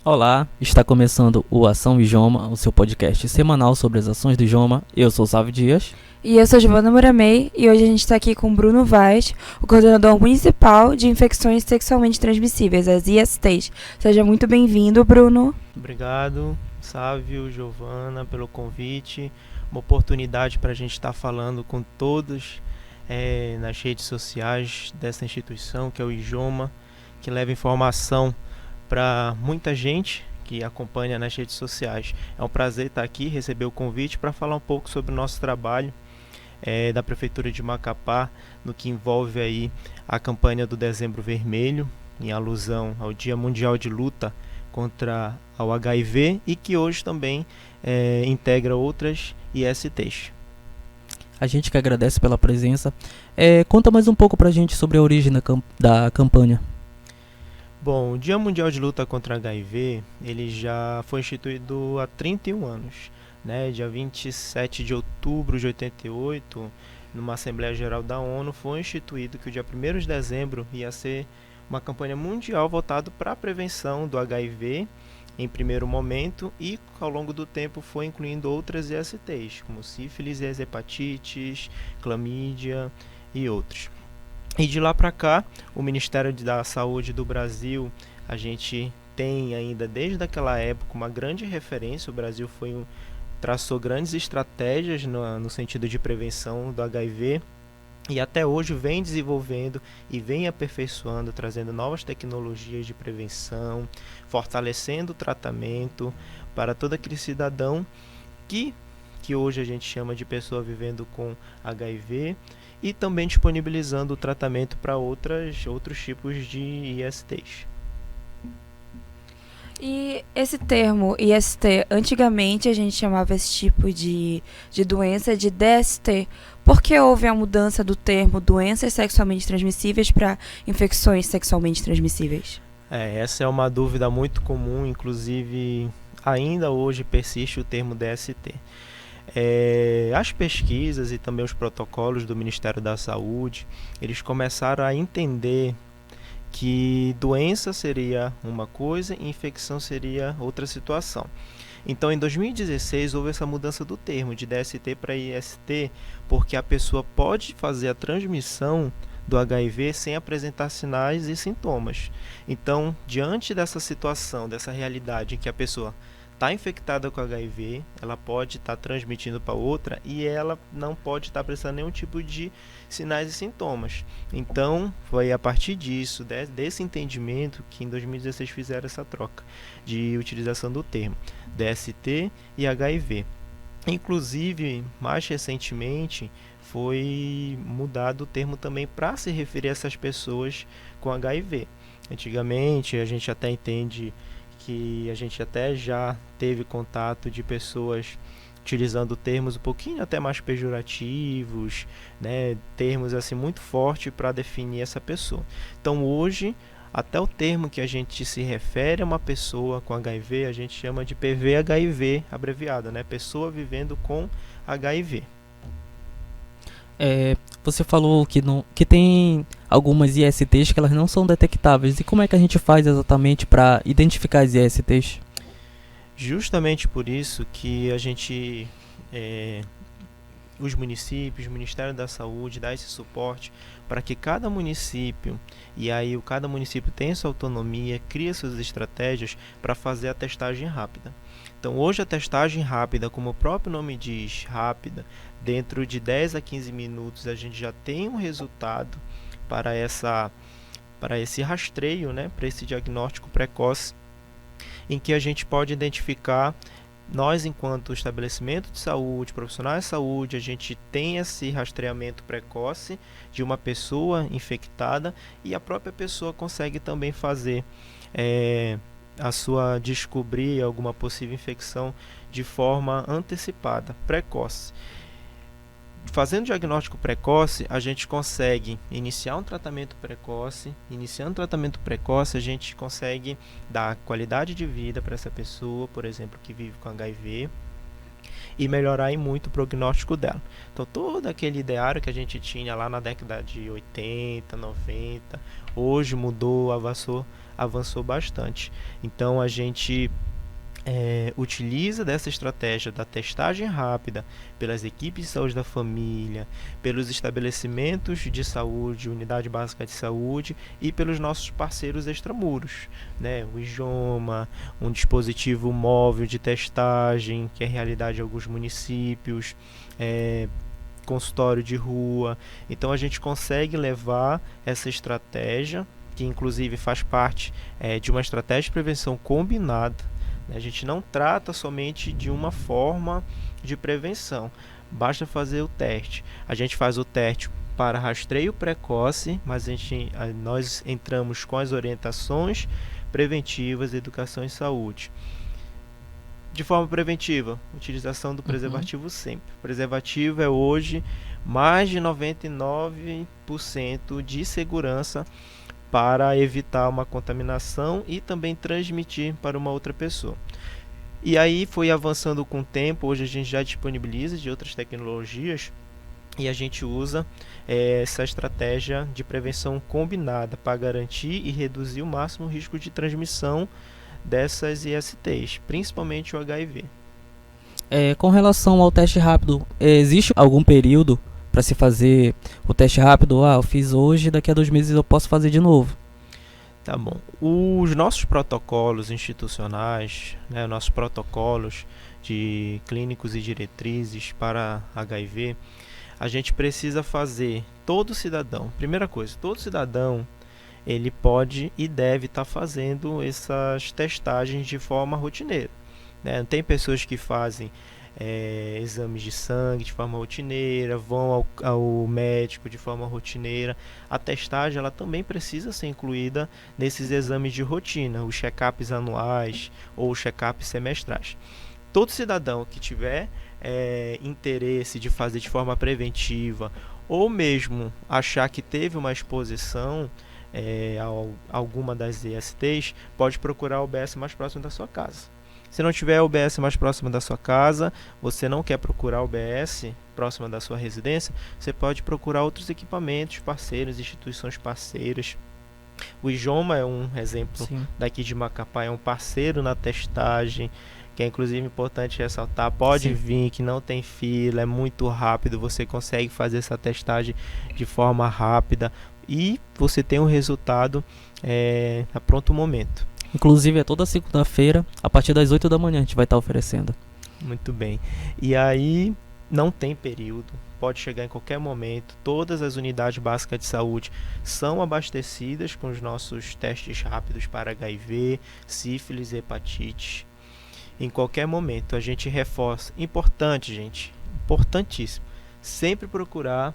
Olá, está começando o Ação Ijoma, o seu podcast semanal sobre as ações do Ijoma. Eu sou o Sávio Dias. E eu sou Giovana Muramei e hoje a gente está aqui com Bruno Vaz, o coordenador municipal de infecções sexualmente transmissíveis, as ISTs. Seja muito bem-vindo, Bruno. Obrigado, Sávio, Giovana, pelo convite. Uma oportunidade para a gente estar falando com todos nas redes sociais dessa instituição, que é o Ijoma, que leva informação para muita gente que acompanha nas redes sociais. É um prazer estar aqui, receber o convite para falar um pouco sobre o nosso trabalho da Prefeitura de Macapá, no que envolve aí a campanha do Dezembro Vermelho, em alusão ao Dia Mundial de Luta contra o HIV e que hoje também integra outras ISTs. A gente que agradece pela presença. Conta mais um pouco pra gente sobre a origem da campanha. Bom, o Dia Mundial de Luta contra HIV, ele já foi instituído há 31 anos, né? Dia 27 de outubro de 88, numa Assembleia Geral da ONU, foi instituído que o dia 1º de dezembro ia ser uma campanha mundial voltada para a prevenção do HIV em primeiro momento e ao longo do tempo foi incluindo outras ISTs, como sífilis e as hepatites, clamídia e outros. E de lá para cá, o Ministério da Saúde do Brasil, a gente tem ainda desde aquela época uma grande referência. O Brasil traçou grandes estratégias no sentido de prevenção do HIV e até hoje vem desenvolvendo e vem aperfeiçoando, trazendo novas tecnologias de prevenção, fortalecendo o tratamento para todo aquele cidadão que hoje a gente chama de pessoa vivendo com HIV, e também disponibilizando o tratamento para outros tipos de ISTs. E esse termo IST, antigamente a gente chamava esse tipo de doença de DST. Por que houve a mudança do termo doenças sexualmente transmissíveis para infecções sexualmente transmissíveis? Essa é uma dúvida muito comum, inclusive ainda hoje persiste o termo DST. As pesquisas e também os protocolos do Ministério da Saúde, eles começaram a entender que doença seria uma coisa e infecção seria outra situação. Então, em 2016, houve essa mudança do termo de DST para IST, porque a pessoa pode fazer a transmissão do HIV sem apresentar sinais e sintomas. Então, diante dessa situação, dessa realidade em que a pessoa está infectada com HIV, ela pode estar transmitindo para outra e ela não pode estar apresentando nenhum tipo de sinais e sintomas. Então, foi a partir disso, desse entendimento, que em 2016 fizeram essa troca de utilização do termo DST e HIV. Inclusive, mais recentemente, foi mudado o termo também para se referir a essas pessoas com HIV. Antigamente, a gente até entende que a gente até já teve contato de pessoas utilizando termos um pouquinho até mais pejorativos, né, termos assim muito fortes para definir essa pessoa. Então hoje, até o termo que a gente se refere a uma pessoa com HIV, a gente chama de PV-HIV abreviado, né, pessoa vivendo com HIV. Você falou que tem algumas ISTs que elas não são detectáveis. E como é que a gente faz exatamente para identificar as ISTs? Justamente por isso que a gente, os municípios, o Ministério da Saúde dá esse suporte para que cada município, e aí cada município tem sua autonomia, cria suas estratégias para fazer a testagem rápida. Então hoje a testagem rápida, como o próprio nome diz, rápida, dentro de 10 a 15 minutos a gente já tem um resultado para esse rastreio, né, para esse diagnóstico precoce, em que a gente pode identificar, nós enquanto estabelecimento de saúde, profissionais de saúde, a gente tem esse rastreamento precoce de uma pessoa infectada e a própria pessoa consegue também fazer descobrir alguma possível infecção de forma antecipada, precoce. Fazendo diagnóstico precoce, a gente consegue iniciar um tratamento precoce. Iniciando um tratamento precoce, a gente consegue dar qualidade de vida para essa pessoa, por exemplo, que vive com HIV. e melhorar em muito o prognóstico dela. Então todo aquele ideário que a gente tinha lá na década de 80, 90, hoje mudou, avançou bastante. Então a gente utiliza dessa estratégia da testagem rápida pelas equipes de saúde da família, pelos estabelecimentos de saúde, unidade básica de saúde e pelos nossos parceiros extramuros, né? O IJOMA, um dispositivo móvel de testagem que é realidade em alguns municípios, consultório de rua. Então a gente consegue levar essa estratégia, que inclusive faz parte de uma estratégia de prevenção combinada. A gente não trata somente de uma forma de prevenção, basta fazer o teste. A gente faz o teste para rastreio precoce, mas nós entramos com as orientações preventivas, educação e saúde. De forma preventiva, utilização do preservativo sempre. O preservativo é hoje mais de 99% de segurança para evitar uma contaminação e também transmitir para uma outra pessoa. E aí foi avançando com o tempo, hoje a gente já disponibiliza de outras tecnologias e a gente usa essa estratégia de prevenção combinada para garantir e reduzir o máximo o risco de transmissão dessas ISTs, principalmente o HIV. Com relação ao teste rápido, existe algum período para se fazer o teste rápido? Eu fiz hoje, daqui a 2 meses eu posso fazer de novo. Tá bom. Os nossos protocolos institucionais, né, nossos protocolos de clínicos e diretrizes para HIV, a gente precisa fazer todo cidadão. Primeira coisa, todo cidadão ele pode e deve estar fazendo essas testagens de forma rotineira, né? Tem pessoas que fazem exames de sangue de forma rotineira, vão ao médico de forma rotineira. A testagem ela também precisa ser incluída nesses exames de rotina, os check-ups anuais ou os check-ups semestrais. Todo cidadão que tiver interesse de fazer de forma preventiva ou mesmo achar que teve uma exposição a alguma das ISTs, pode procurar o UBS mais próximo da sua casa. Se não tiver o UBS mais próximo da sua casa, você não quer procurar o UBS próximo da sua residência, você pode procurar outros equipamentos parceiros, instituições parceiras. O IJOMA é um exemplo. Sim. Daqui de Macapá, é um parceiro na testagem, que é inclusive importante ressaltar, pode Sim. vir, que não tem fila, é muito rápido, você consegue fazer essa testagem de forma rápida e você tem um resultado a pronto momento. Inclusive é toda segunda-feira, a partir das 8 da manhã a gente vai estar oferecendo. Muito bem. E aí não tem período, pode chegar em qualquer momento. Todas as unidades básicas de saúde são abastecidas com os nossos testes rápidos para HIV, sífilis e hepatite. Em qualquer momento a gente reforça. Importante, gente, importantíssimo. Sempre procurar.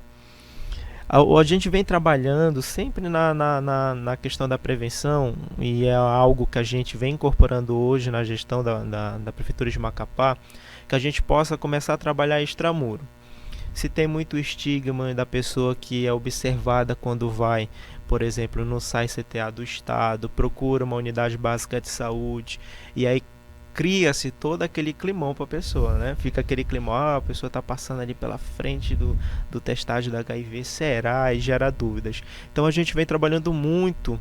A gente vem trabalhando sempre na questão da prevenção e é algo que a gente vem incorporando hoje na gestão da Prefeitura de Macapá, que a gente possa começar a trabalhar extramuro. Se tem muito estigma da pessoa que é observada quando vai, por exemplo, no SAI-CTA do Estado, procura uma unidade básica de saúde e aí cria-se todo aquele climão para a pessoa, né? Fica aquele climão, a pessoa está passando ali pela frente do testagem da HIV, será? E gera dúvidas. Então a gente vem trabalhando muito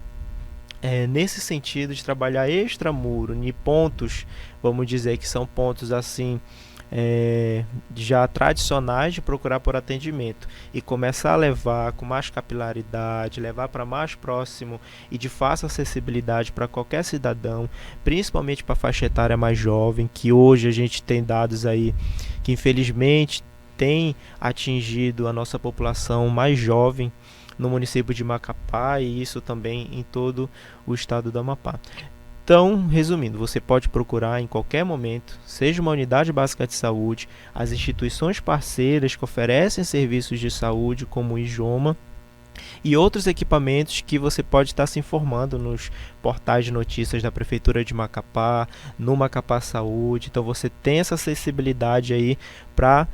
nesse sentido de trabalhar extramuro, em pontos, vamos dizer que são pontos assim, já tradicionais de procurar por atendimento e começar a levar com mais capilaridade, levar para mais próximo e de fácil acessibilidade para qualquer cidadão, principalmente para a faixa etária mais jovem, que hoje a gente tem dados aí que infelizmente tem atingido a nossa população mais jovem no município de Macapá e isso também em todo o estado do Amapá. Então, resumindo, você pode procurar em qualquer momento, seja uma unidade básica de saúde, as instituições parceiras que oferecem serviços de saúde, como o IJOMA, e outros equipamentos que você pode estar se informando nos portais de notícias da Prefeitura de Macapá, no Macapá Saúde. Então, você tem essa acessibilidade aí para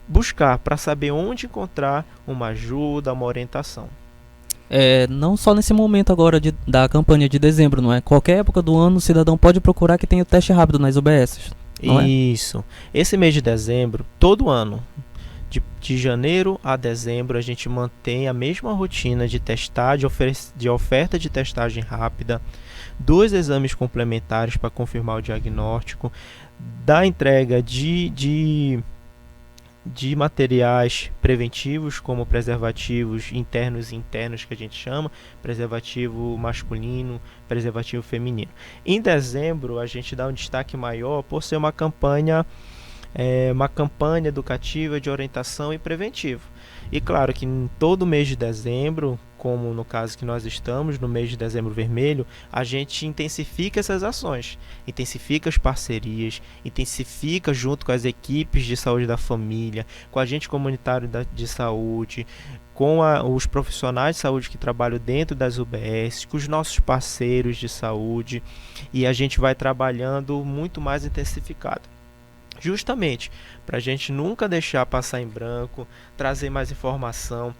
buscar, para saber onde encontrar uma ajuda, uma orientação. Não só nesse momento agora da campanha de dezembro, não é? Qualquer época do ano o cidadão pode procurar que tem o teste rápido nas UBSs. não é? Isso. Esse mês de dezembro, todo ano, de janeiro a dezembro, a gente mantém a mesma rotina de de oferta de testagem rápida, 2 exames complementares para confirmar o diagnóstico, da entrega de materiais preventivos, como preservativos internos e internos, que a gente chama, preservativo masculino, preservativo feminino. Em dezembro, a gente dá um destaque maior por ser uma campanha educativa de orientação e preventivo. E claro que em todo mês de dezembro, como no caso que nós estamos, no mês de dezembro vermelho, a gente intensifica essas ações, intensifica as parcerias, intensifica junto com as equipes de saúde da família, com o agente comunitário de saúde, com os profissionais de saúde que trabalham dentro das UBS, com os nossos parceiros de saúde, e a gente vai trabalhando muito mais intensificado. Justamente para a gente nunca deixar passar em branco, trazer mais informação.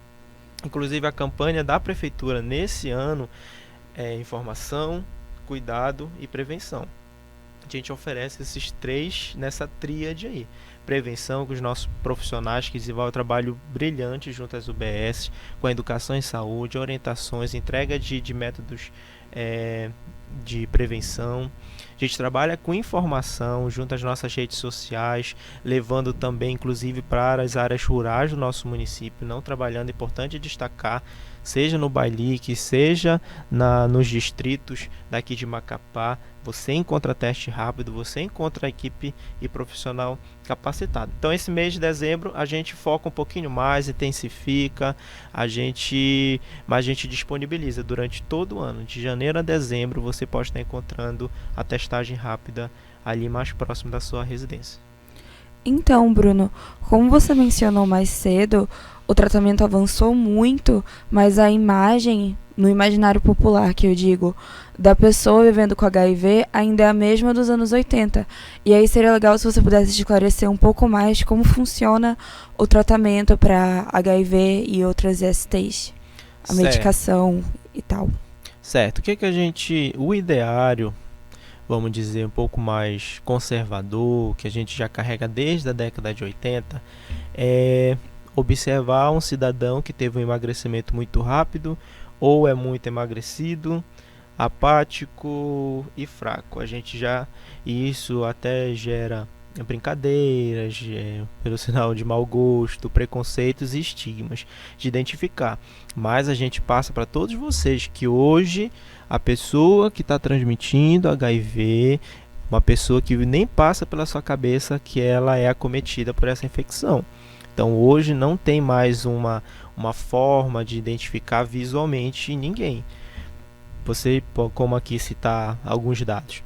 Inclusive a campanha da prefeitura nesse ano é informação, cuidado e prevenção. A gente oferece esses 3 nessa tríade aí. Prevenção, com os nossos profissionais que desenvolvem um trabalho brilhante junto às UBS, com a educação em saúde, orientações, entrega de métodos de prevenção. A gente trabalha com informação junto às nossas redes sociais, levando também, inclusive, para as áreas rurais do nosso município, não trabalhando, é importante destacar, seja no Bailique, seja nos distritos daqui de Macapá, você encontra teste rápido, você encontra a equipe e profissional capacitado. Então esse mês de dezembro a gente foca um pouquinho mais, intensifica, mas a gente disponibiliza durante todo o ano, de janeiro a dezembro, você pode estar encontrando a testagem rápida ali mais próximo da sua residência. Então, Bruno, como você mencionou mais cedo, o tratamento avançou muito, mas a imagem, no imaginário popular que eu digo, da pessoa vivendo com HIV ainda é a mesma dos anos 80. E aí seria legal se você pudesse esclarecer um pouco mais como funciona o tratamento para HIV e outras ISTs, a medicação e tal. Certo. O ideário, vamos dizer, um pouco mais conservador, que a gente já carrega desde a década de 80, é observar um cidadão que teve um emagrecimento muito rápido ou é muito emagrecido, apático e fraco. Isso até gera brincadeiras, pelo sinal de mau gosto, preconceitos e estigmas de identificar. Mas a gente passa para todos vocês que hoje a pessoa que está transmitindo HIV, uma pessoa que nem passa pela sua cabeça que ela é acometida por essa infecção. Então hoje não tem mais uma forma de identificar visualmente ninguém. Você, como aqui citar alguns dados.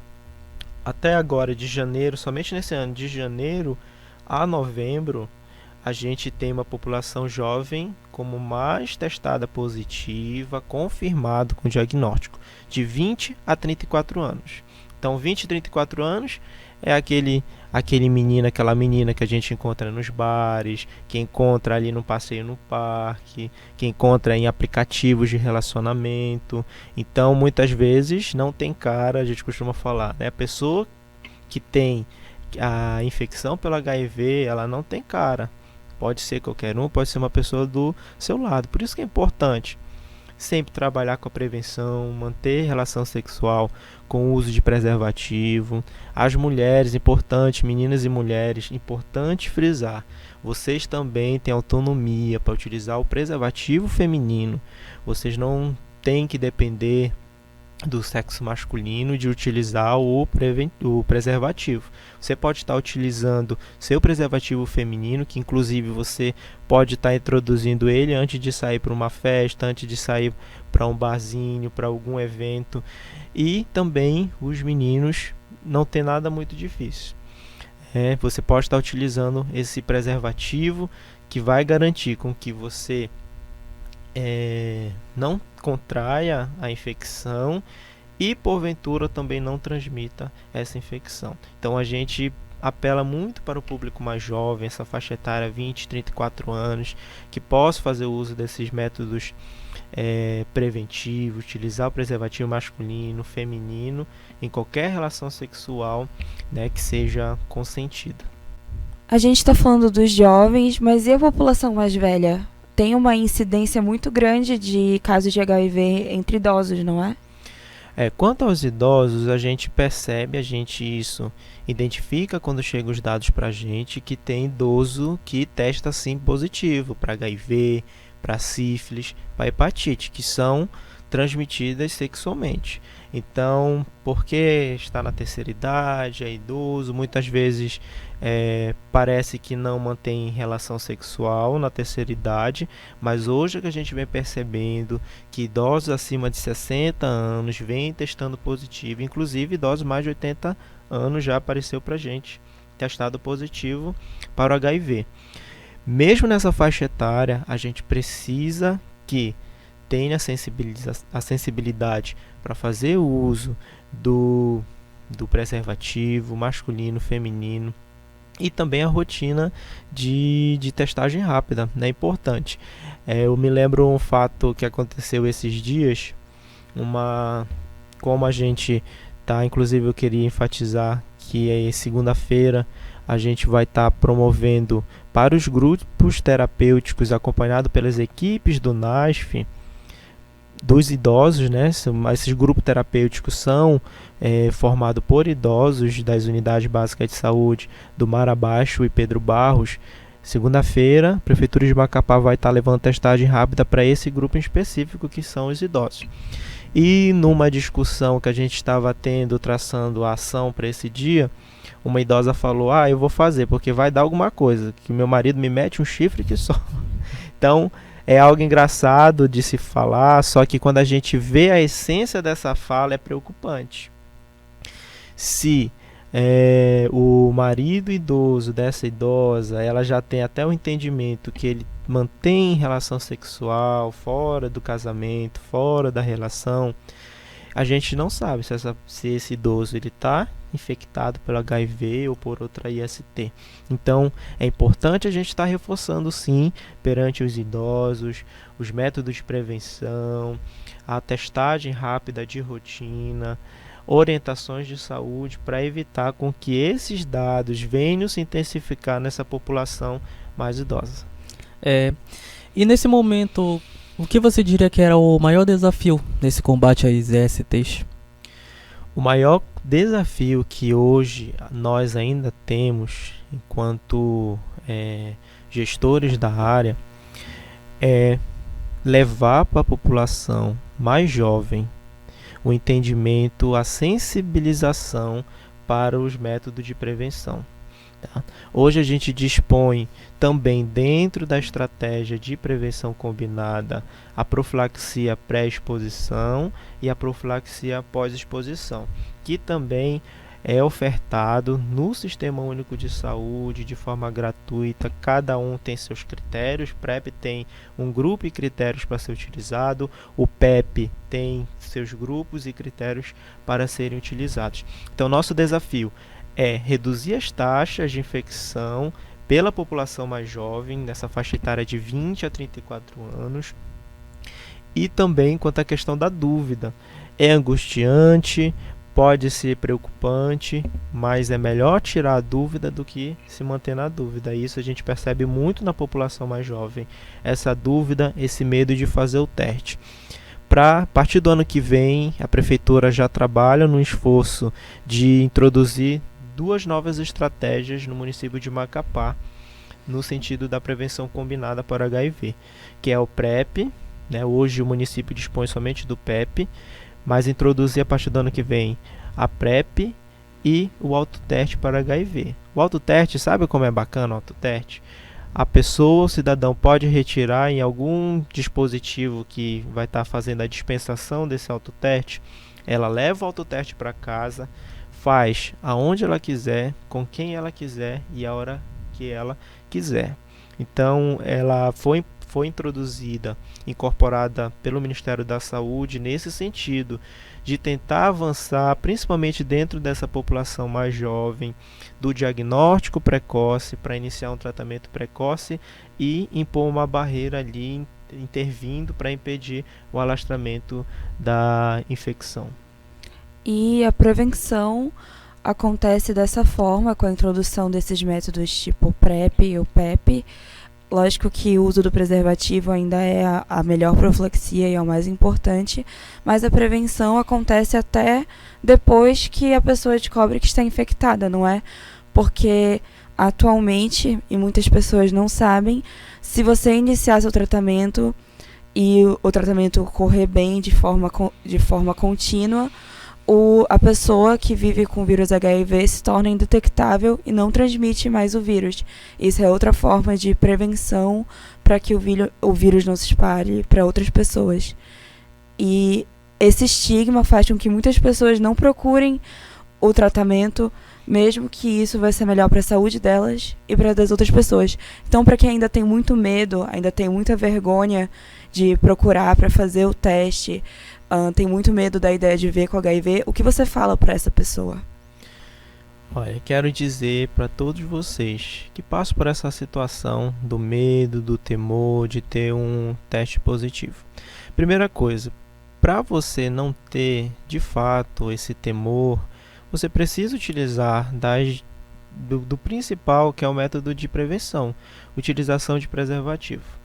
Até agora, de janeiro, somente nesse ano, de janeiro a novembro, a gente tem uma população jovem como mais testada positiva, confirmado com diagnóstico, de 20 a 34 anos. Então, 20 a 34 anos é aquele menino, aquela menina que a gente encontra nos bares, que encontra ali no passeio no parque, que encontra em aplicativos de relacionamento. Então, muitas vezes, não tem cara, a gente costuma falar, né? A pessoa que tem a infecção pelo HIV, ela não tem cara. Pode ser qualquer um, pode ser uma pessoa do seu lado. Por isso que é importante sempre trabalhar com a prevenção, manter relação sexual com o uso de preservativo. As mulheres, importante, meninas e mulheres, importante frisar, vocês também têm autonomia para utilizar o preservativo feminino. Vocês não têm que depender do sexo masculino de utilizar o preservativo. Você pode estar utilizando seu preservativo feminino, que inclusive você pode estar introduzindo ele antes de sair para uma festa, antes de sair para um barzinho, para algum evento. E também os meninos, não tem nada muito difícil. Você pode estar utilizando esse preservativo que vai garantir com que você não contraia a infecção e porventura também não transmita essa infecção. Então a gente apela muito para o público mais jovem, essa faixa etária 20, 34 anos, que possa fazer uso desses métodos preventivo, utilizar o preservativo masculino, feminino, em qualquer relação sexual, né, que seja consentida. A gente está falando dos jovens, mas e a população mais velha? Tem uma incidência muito grande de casos de HIV entre idosos, não é? Quanto aos idosos, a gente percebe, isso identifica quando chegam os dados para a gente, que tem idoso que testa sim positivo para HIV, para sífilis, para hepatite, que são transmitidas sexualmente. Então, porque está na terceira idade, é idoso, muitas vezes parece que não mantém relação sexual na terceira idade, mas hoje é que a gente vem percebendo que idosos acima de 60 anos vêm testando positivo, inclusive idosos mais de 80 anos já apareceu para a gente testado positivo para o HIV. Mesmo nessa faixa etária, a gente precisa que tenha a sensibilidade para fazer o uso do preservativo masculino, feminino, e também a rotina de testagem rápida, né? Importante. Eu me lembro um fato que aconteceu esses dias, como a gente tá, inclusive eu queria enfatizar que segunda-feira a gente vai estar promovendo para os grupos terapêuticos, acompanhado pelas equipes do NASF, dos idosos, né? Esses grupos terapêuticos são formados por idosos das unidades básicas de saúde do Mar Abaixo e Pedro Barros. Segunda-feira, a Prefeitura de Macapá vai estar levando testagem rápida para esse grupo em específico, que são os idosos. E numa discussão que a gente estava tendo, traçando a ação para esse dia, uma idosa falou: eu vou fazer, porque vai dar alguma coisa, que meu marido me mete um chifre que só. Então, é algo engraçado de se falar, só que quando a gente vê a essência dessa fala é preocupante. Se o marido idoso dessa idosa, ela já tem até o entendimento que ele mantém relação sexual fora do casamento, fora da relação, a gente não sabe se esse idoso está infectado pelo HIV ou por outra IST. Então, é importante a gente estar reforçando sim, perante os idosos, os métodos de prevenção, a testagem rápida de rotina, orientações de saúde para evitar com que esses dados venham se intensificar nessa população mais idosa. E nesse momento, o que você diria que era o maior desafio nesse combate às ISTs? O maior desafio que hoje nós ainda temos, enquanto gestores da área, é levar para a população mais jovem o entendimento, a sensibilização para os métodos de prevenção. Tá? Hoje a gente dispõe também, dentro da estratégia de prevenção combinada, a profilaxia pré-exposição e a profilaxia pós-exposição, que também é ofertado no Sistema Único de Saúde de forma gratuita. Cada um tem seus critérios. O PrEP tem um grupo e critérios para ser utilizado, o PEP tem seus grupos e critérios para serem utilizados. Então, nosso desafio é reduzir as taxas de infecção pela população mais jovem, nessa faixa etária de 20 a 34 anos, e também quanto à questão da dúvida. É angustiante, pode ser preocupante, mas é melhor tirar a dúvida do que se manter na dúvida. Isso a gente percebe muito na população mais jovem, essa dúvida, esse medo de fazer o teste. A partir do ano que vem, a Prefeitura já trabalha no esforço de introduzir 2 novas estratégias no município de Macapá, no sentido da prevenção combinada para HIV, que é o PrEP, né? Hoje o município dispõe somente do PEP, mas introduzir a partir do ano que vem a PrEP e o autoteste para HIV. O autoteste, sabe como é bacana o autoteste? A pessoa, o cidadão, pode retirar em algum dispositivo que vai estar fazendo a dispensação desse autoteste. Ela leva o autoteste para casa, faz aonde ela quiser, com quem ela quiser e a hora que ela quiser. Então, ela foi introduzida, incorporada pelo Ministério da Saúde nesse sentido, de tentar avançar, principalmente dentro dessa população mais jovem, do diagnóstico precoce, para iniciar um tratamento precoce e impor uma barreira ali intervindo para impedir o alastramento da infecção. E a prevenção acontece dessa forma, com a introdução desses métodos tipo PrEP e o PEP. Lógico que o uso do preservativo ainda é a melhor profilaxia e é o mais importante, mas a prevenção acontece até depois que a pessoa descobre que está infectada, não é? Porque atualmente, e muitas pessoas não sabem, se você iniciar seu tratamento e o tratamento correr bem de forma contínua, a pessoa que vive com o vírus HIV se torna indetectável e não transmite mais o vírus. Isso é outra forma de prevenção para que o vírus não se espalhe para outras pessoas. E esse estigma faz com que muitas pessoas não procurem o tratamento, mesmo que isso vai ser melhor para a saúde delas e para das outras pessoas. Então, para quem ainda tem muito medo, ainda tem muita vergonha de procurar para fazer o teste, tem muito medo da ideia de ver com HIV, o que você fala para essa pessoa? Olha, quero dizer para todos vocês que passam por essa situação do medo, do temor de ter um teste positivo. Primeira coisa, para você não ter de fato esse temor, você precisa utilizar do principal, que é o método de prevenção, utilização de preservativo.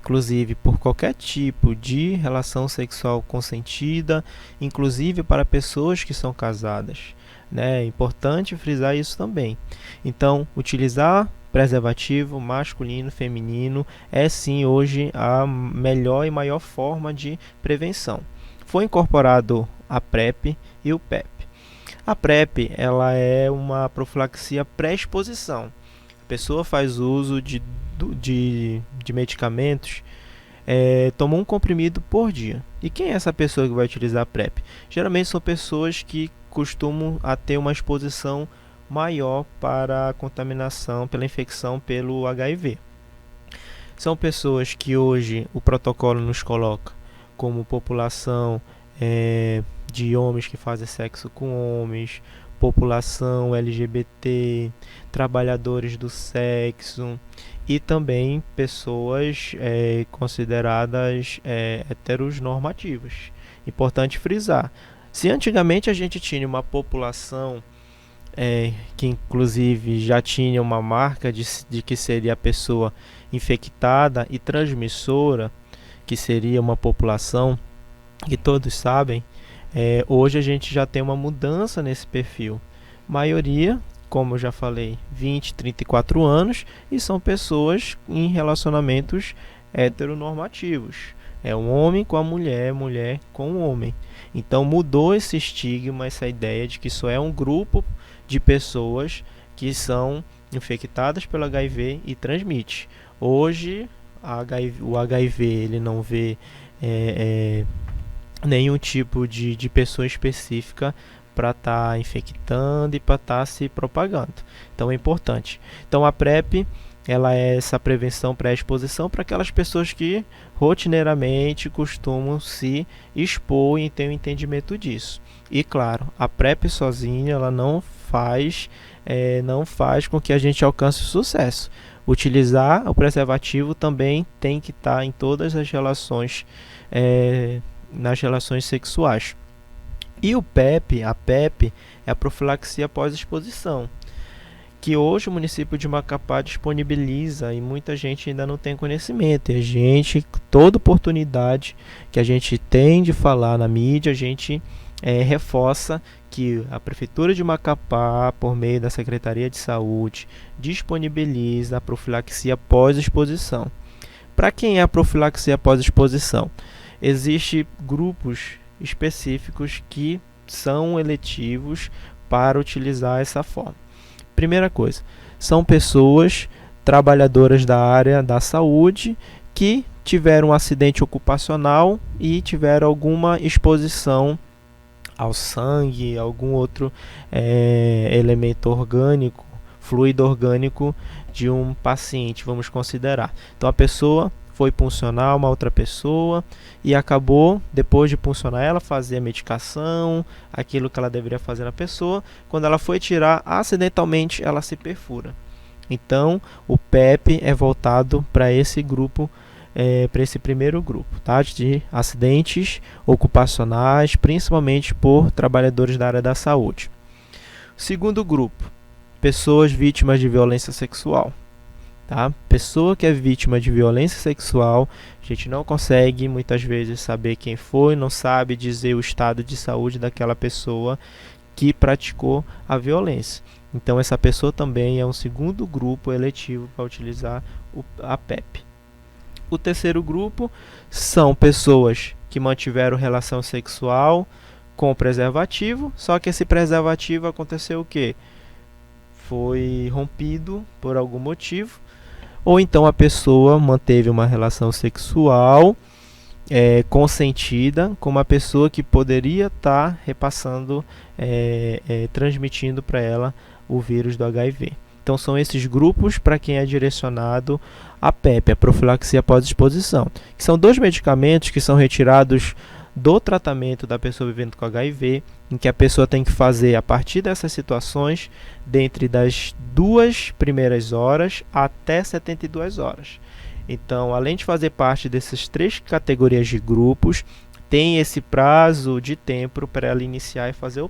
Inclusive por qualquer tipo de relação sexual consentida, inclusive para pessoas que são casadas, né? É importante frisar isso também. Então, utilizar preservativo masculino, feminino, é sim hoje a melhor e maior forma de prevenção. Foi incorporado a PrEP e o PEP. A PrEP, ela é uma profilaxia pré-exposição. A pessoa faz uso de medicamentos, toma um comprimido por dia. E quem é essa pessoa que vai utilizar a PrEP? Geralmente são pessoas que costumam a ter uma exposição maior para a contaminação, pela infecção pelo HIV. São pessoas que hoje o protocolo nos coloca como população de homens que fazem sexo com homens, população LGBT, trabalhadores do sexo e também pessoas consideradas heteronormativas. Importante frisar. Se antigamente a gente tinha uma população que inclusive já tinha uma marca de que seria a pessoa infectada e transmissora, que seria uma população que todos sabem, hoje a gente já tem uma mudança nesse perfil. Maioria, como eu já falei, 20, 34 anos, e são pessoas em relacionamentos heteronormativos. É um homem com a mulher, mulher com o homem. Então mudou esse estigma, essa ideia de que só é um grupo de pessoas que são infectadas pelo HIV e transmite. Hoje o HIV ele não vê nenhum tipo de pessoa específica para estar infectando e para estar se propagando. Então é importante. Então a PrEP, ela é essa prevenção pré-exposição para aquelas pessoas que rotineiramente costumam se expor e ter um entendimento disso. E claro, a PrEP sozinha ela não faz com que a gente alcance o sucesso. Utilizar o preservativo também tem que estar em todas as relações, nas relações sexuais. E o PEP, a PEP, é a profilaxia pós-exposição, que hoje o município de Macapá disponibiliza e muita gente ainda não tem conhecimento. E a gente, toda oportunidade que a gente tem de falar na mídia, a gente reforça que a Prefeitura de Macapá, por meio da Secretaria de Saúde, disponibiliza a profilaxia pós-exposição. Para quem é a profilaxia pós-exposição? Existem grupos específicos que são eletivos para utilizar essa forma. Primeira coisa, são pessoas trabalhadoras da área da saúde que tiveram um acidente ocupacional e tiveram alguma exposição ao sangue, algum outro elemento orgânico, fluido orgânico de um paciente, vamos considerar. Então a pessoa foi puncionar uma outra pessoa e acabou, depois de puncionar ela, fazer a medicação, aquilo que ela deveria fazer na pessoa. Quando ela foi tirar, acidentalmente ela se perfura. Então o PEP é voltado para esse grupo para esse primeiro grupo, tá? De acidentes ocupacionais, principalmente por trabalhadores da área da saúde. Segundo grupo, pessoas vítimas de violência sexual. Tá? Pessoa que é vítima de violência sexual, a gente não consegue muitas vezes saber quem foi, não sabe dizer o estado de saúde daquela pessoa que praticou a violência. Então essa pessoa também é um segundo grupo eletivo para utilizar a PEP. O terceiro grupo são pessoas que mantiveram relação sexual com preservativo, só que esse preservativo aconteceu o quê? Foi rompido por algum motivo, ou então a pessoa manteve uma relação sexual consentida com uma pessoa que poderia estar repassando, transmitindo para ela o vírus do HIV. Então são esses grupos para quem é direcionado a PEP, a profilaxia pós-exposição, que são 2 medicamentos que são retirados do tratamento da pessoa vivendo com HIV, em que a pessoa tem que fazer a partir dessas situações, dentre das 2 primeiras horas até 72 horas. Então, além de fazer parte dessas 3 categorias de grupos, tem esse prazo de tempo para ela iniciar e fazer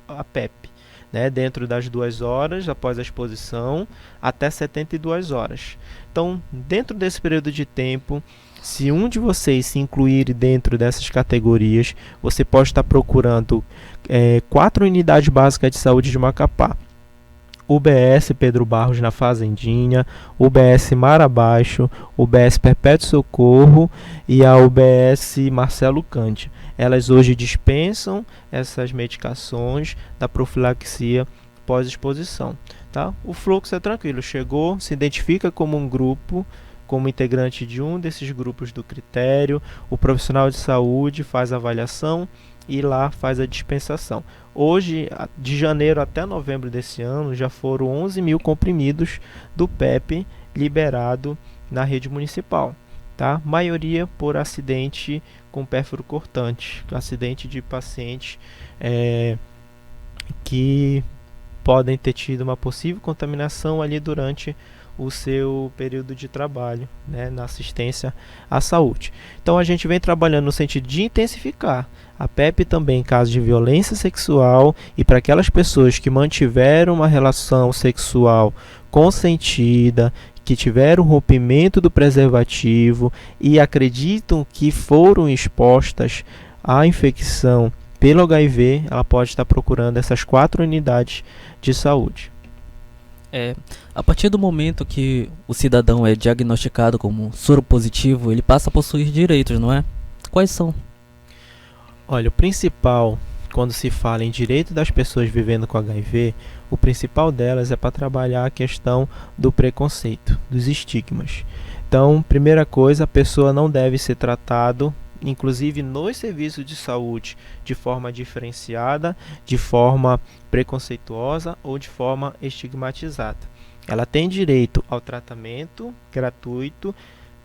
a PEP, né, dentro das 2 horas após a exposição até 72 horas. Então, dentro desse período de tempo, se um de vocês se incluir dentro dessas categorias, você pode estar procurando 4 unidades básicas de saúde de Macapá. UBS Pedro Barros na Fazendinha, UBS Mar Abaixo, UBS Perpétuo Socorro e a UBS Marcelo Cândia. Elas hoje dispensam essas medicações da profilaxia pós-exposição. Tá? O fluxo é tranquilo, chegou, se identifica como um grupo, como integrante de um desses grupos do critério, o profissional de saúde faz a avaliação e lá faz a dispensação. Hoje, de janeiro até novembro desse ano, já foram 11 mil comprimidos do PEP liberado na rede municipal. Tá? Maioria por acidente com pérfuro cortante, acidente de pacientes que podem ter tido uma possível contaminação ali durante o seu período de trabalho, né, na assistência à saúde. Então a gente vem trabalhando no sentido de intensificar a PEP também em caso de violência sexual e para aquelas pessoas que mantiveram uma relação sexual consentida, que tiveram rompimento do preservativo e acreditam que foram expostas à infecção pelo HIV, ela pode estar procurando essas 4 unidades de saúde. A partir do momento que o cidadão é diagnosticado como soropositivo, ele passa a possuir direitos, não é? Quais são? Olha, o principal, quando se fala em direito das pessoas vivendo com HIV, o principal delas é para trabalhar a questão do preconceito, dos estigmas. Então, primeira coisa, a pessoa não deve ser tratada, inclusive nos serviços de saúde, de forma diferenciada, de forma preconceituosa ou de forma estigmatizada. Ela tem direito ao tratamento gratuito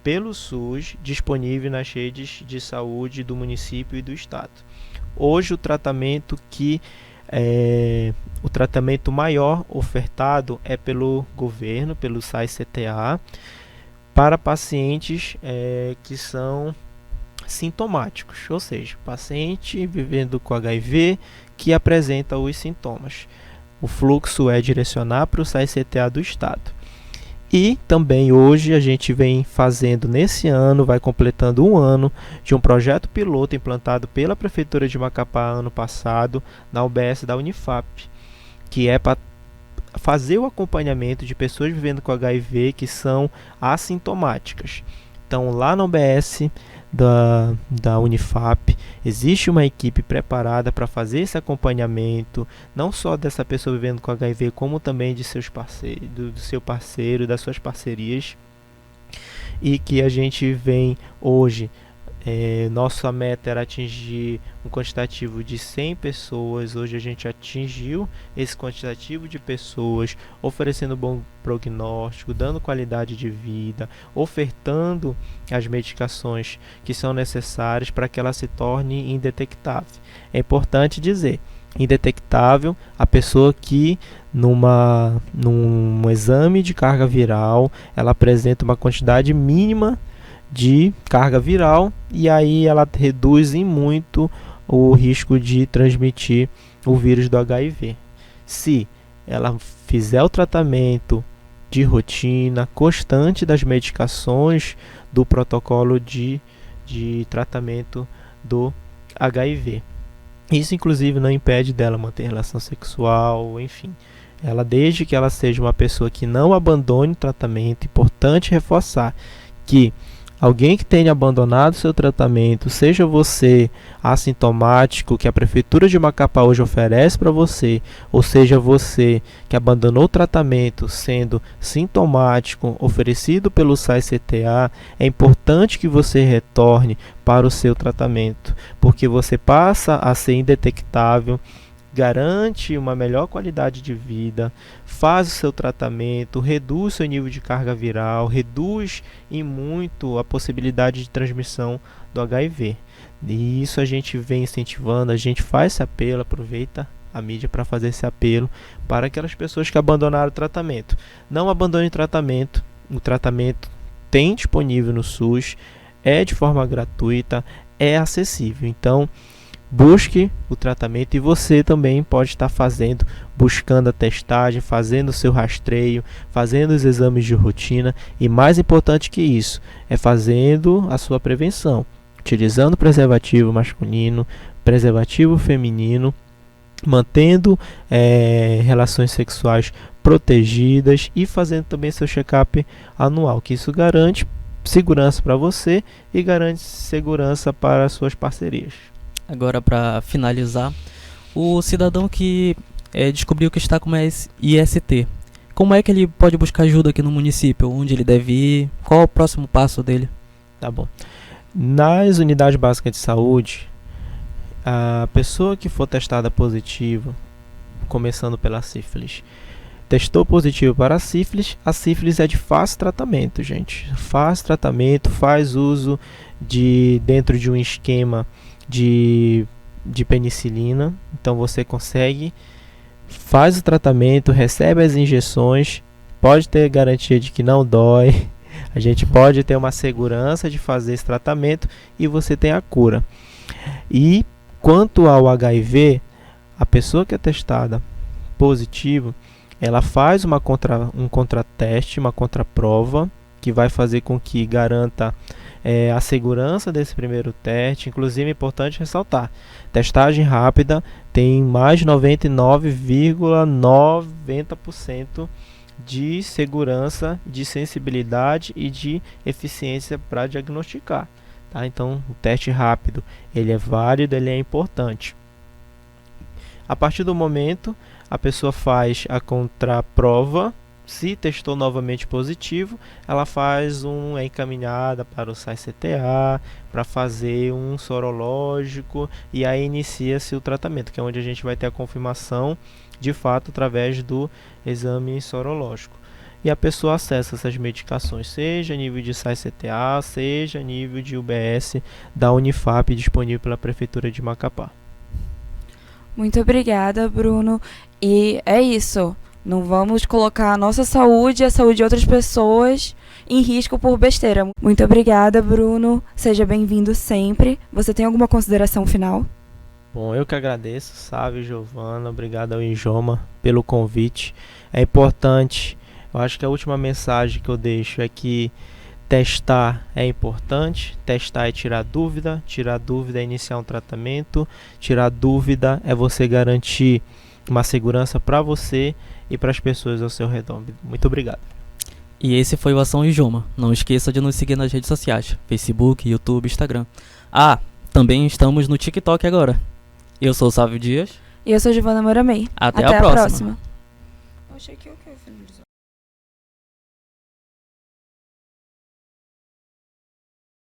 pelo SUS, disponível nas redes de saúde do município e do estado. Hoje o tratamento maior ofertado é pelo governo, pelo SAI-CTA, para pacientes que são sintomáticos, ou seja, paciente vivendo com HIV que apresenta os sintomas. O fluxo é direcionar para o SAI-CTA do estado. E também hoje a gente vem fazendo nesse ano, vai completando 1 ano de um projeto piloto implantado pela Prefeitura de Macapá ano passado na UBS da Unifap, que é para fazer o acompanhamento de pessoas vivendo com HIV que são assintomáticas. Então lá na UBS da Unifap existe uma equipe preparada para fazer esse acompanhamento, não só dessa pessoa vivendo com HIV, como também de seus parceiros, do seu parceiro, das suas parcerias, e que a gente vem hoje, nossa meta era atingir um quantitativo de 100 pessoas, hoje a gente atingiu esse quantitativo de pessoas, oferecendo bom prognóstico, dando qualidade de vida, ofertando as medicações que são necessárias para que ela se torne indetectável. É importante dizer, indetectável a pessoa que num exame de carga viral ela apresenta uma quantidade mínima de carga viral, e aí ela reduz em muito o risco de transmitir o vírus do HIV. Se ela fizer o tratamento de rotina, constante das medicações do protocolo de tratamento do HIV. Isso, inclusive, não impede dela manter relação sexual, enfim. Ela, desde que ela seja uma pessoa que não abandone o tratamento, importante reforçar que alguém que tenha abandonado seu tratamento, seja você assintomático, que a Prefeitura de Macapá hoje oferece para você, ou seja você que abandonou o tratamento sendo sintomático, oferecido pelo SAI-CTA, é importante que você retorne para o seu tratamento, porque você passa a ser indetectável, garante uma melhor qualidade de vida, faz o seu tratamento, reduz seu nível de carga viral, reduz em muito a possibilidade de transmissão do HIV. E isso a gente vem incentivando, a gente faz esse apelo, aproveita a mídia para fazer esse apelo para aquelas pessoas que abandonaram o tratamento. Não abandone o tratamento tem disponível no SUS, é de forma gratuita, é acessível. Então, busque o tratamento, e você também pode estar buscando a testagem, fazendo o seu rastreio, fazendo os exames de rotina, e mais importante que isso, é fazendo a sua prevenção, utilizando preservativo masculino, preservativo feminino, mantendo relações sexuais protegidas e fazendo também seu check-up anual, que isso garante segurança para você e garante segurança para as suas parcerias. Agora, para finalizar, o cidadão que descobriu que está com IST, como é que ele pode buscar ajuda aqui no município? Onde ele deve ir? Qual é o próximo passo dele? Tá bom. Nas unidades básicas de saúde, a pessoa que for testada positiva, começando pela sífilis, testou positivo para a sífilis é de fácil tratamento, gente. Fácil tratamento, faz uso dentro de um esquema de penicilina, então você consegue, faz o tratamento, recebe as injeções, pode ter garantia de que não dói, a gente pode ter uma segurança de fazer esse tratamento e você tem a cura. E quanto ao HIV, a pessoa que é testada positivo, ela faz um contrateste, uma contraprova, que vai fazer com que garanta a segurança desse primeiro teste. Inclusive é importante ressaltar, testagem rápida tem mais de 99,90% de segurança, de sensibilidade e de eficiência para diagnosticar, tá? Então o teste rápido ele é válido, ele é importante. A partir do momento a pessoa faz a contraprova, se testou novamente positivo, ela é encaminhada para o SAI-CTA para fazer um sorológico, e aí inicia-se o tratamento, que é onde a gente vai ter a confirmação de fato através do exame sorológico. E a pessoa acessa essas medicações, seja a nível de SAI-CTA, seja a nível de UBS da Unifap, disponível pela Prefeitura de Macapá. Muito obrigada, Bruno. E é isso. Não vamos colocar a nossa saúde e a saúde de outras pessoas em risco por besteira. Muito obrigada, Bruno. Seja bem-vindo sempre. Você tem alguma consideração final? Bom, eu que agradeço, Sávio e Giovana. Obrigado ao Injoma pelo convite. É importante, eu acho que a última mensagem que eu deixo é que testar é importante. Testar é tirar dúvida é iniciar um tratamento, tirar dúvida é você garantir uma segurança para você e para as pessoas ao seu redor. Muito obrigado. E esse foi o Ação Injoma. Não esqueça de nos seguir nas redes sociais, Facebook, YouTube, Instagram. Também estamos no TikTok agora. Eu sou o Sávio Dias. E eu sou Giovana Moramei. Até a próxima. Achei que eu quero finalizar.